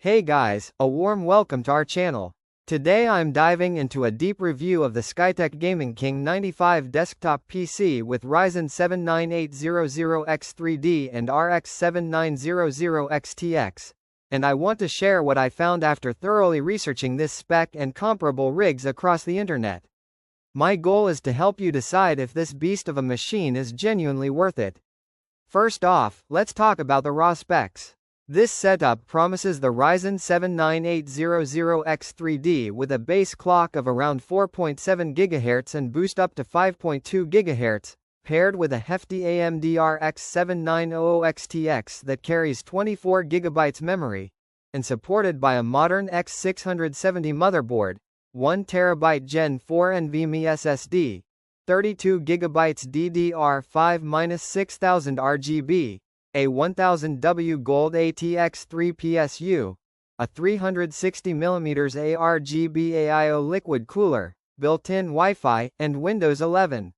Hey guys, a warm welcome to our channel. Today I'm diving into a deep review of the Skytech Gaming King 95 desktop PC with Ryzen 7 9800X3D and RX 7900XTX. And I want to share what I found after thoroughly researching this spec and comparable rigs across the internet. My goal is to help you decide if this beast of a machine is genuinely worth it. First off, let's talk about the raw specs. This setup promises the Ryzen 7 9800X3D with a base clock of around 4.7 GHz and boost up to 5.2 GHz, paired with a hefty AMD RX 7900XTX that carries 24 GB memory, and supported by a modern X670 motherboard, 1TB Gen4 NVMe SSD, 32 GB DDR5-6000 RGB, a 1000W Gold ATX3 PSU, a 360mm ARGB AIO liquid cooler, built-in Wi-Fi, and Windows 11.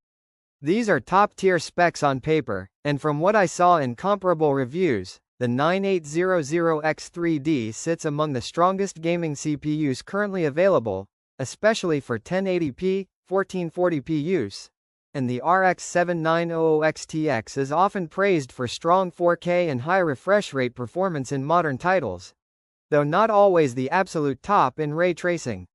These are top-tier specs on paper, and from what I saw in comparable reviews, the 9800X3D sits among the strongest gaming CPUs currently available, especially for 1080p, 1440p use. And the RX 7900XTX is often praised for strong 4K and high refresh rate performance in modern titles, though not always the absolute top in ray tracing.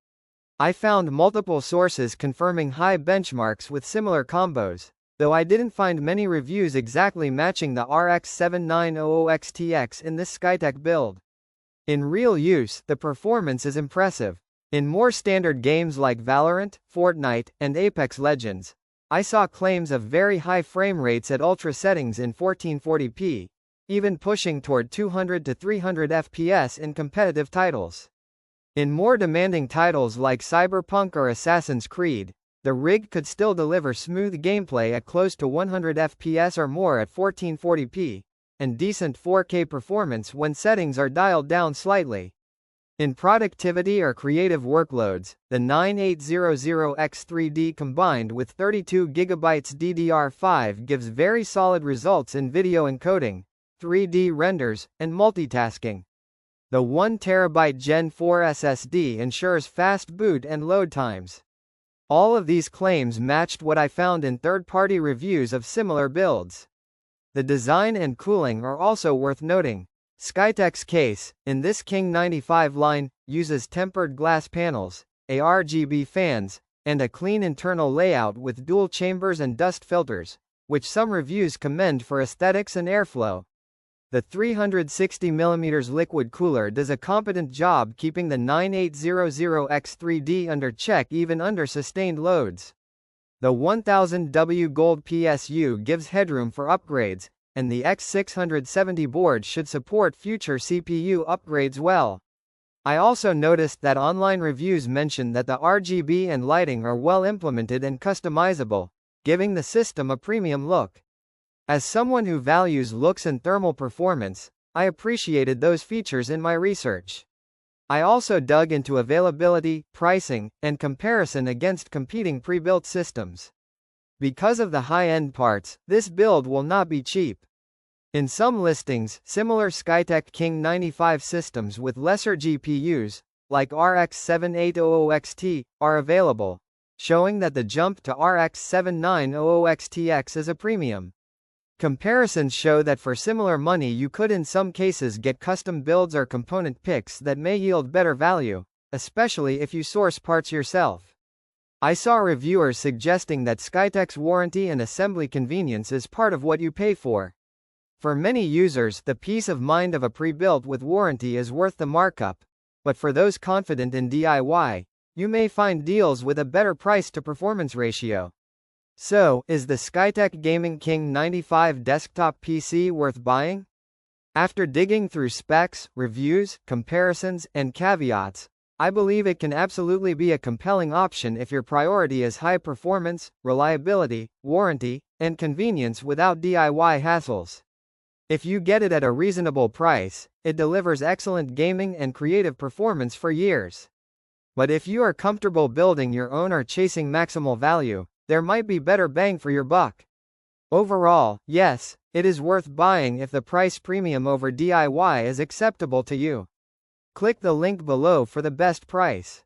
I found multiple sources confirming high benchmarks with similar combos, though I didn't find many reviews exactly matching the RX 7900XTX in this Skytech build. In real use, the performance is impressive. In more standard games like Valorant, Fortnite, and Apex Legends, I saw claims of very high frame rates at ultra settings in 1440p, even pushing toward 200 to 300 FPS in competitive titles. In more demanding titles like Cyberpunk or Assassin's Creed, the rig could still deliver smooth gameplay at close to 100 FPS or more at 1440p, and decent 4K performance when settings are dialed down slightly. In productivity or creative workloads, the 9800X3D combined with 32 GB DDR5 gives very solid results in video encoding, 3D renders, and multitasking. The 1TB Gen4 SSD ensures fast boot and load times. All of these claims matched what I found in third-party reviews of similar builds. The design and cooling are also worth noting. Skytech's case, in this King 95 line, uses tempered glass panels, ARGB fans, and a clean internal layout with dual chambers and dust filters, which some reviews commend for aesthetics and airflow. The 360mm liquid cooler does a competent job keeping the 9800X3D under check even under sustained loads. The 1000W Gold PSU gives headroom for upgrades, and the X670 board should support future CPU upgrades well. I also noticed that online reviews mention that the RGB and lighting are well implemented and customizable, giving the system a premium look. As someone who values looks and thermal performance, I appreciated those features in my research. I also dug into availability, pricing, and comparison against competing pre-built systems. Because of the high-end parts, this build will not be cheap. In some listings, similar Skytech King 95 systems with lesser GPUs, like RX 7800XT, are available, showing that the jump to RX 7900XTX is a premium. Comparisons show that for similar money you could in some cases get custom builds or component picks that may yield better value, especially if you source parts yourself. I saw reviewers suggesting that Skytech's warranty and assembly convenience is part of what you pay for. For many users, the peace of mind of a pre-built with warranty is worth the markup, but for those confident in DIY, you may find deals with a better price-to-performance ratio. So, is the Skytech Gaming King 95 desktop PC worth buying? After digging through specs, reviews, comparisons, and caveats, I believe it can absolutely be a compelling option if your priority is high performance, reliability, warranty, and convenience without DIY hassles. If you get it at a reasonable price, it delivers excellent gaming and creative performance for years. But if you are comfortable building your own or chasing maximal value, there might be better bang for your buck. Overall, yes, it is worth buying if the price premium over DIY is acceptable to you. Click the link below for the best price.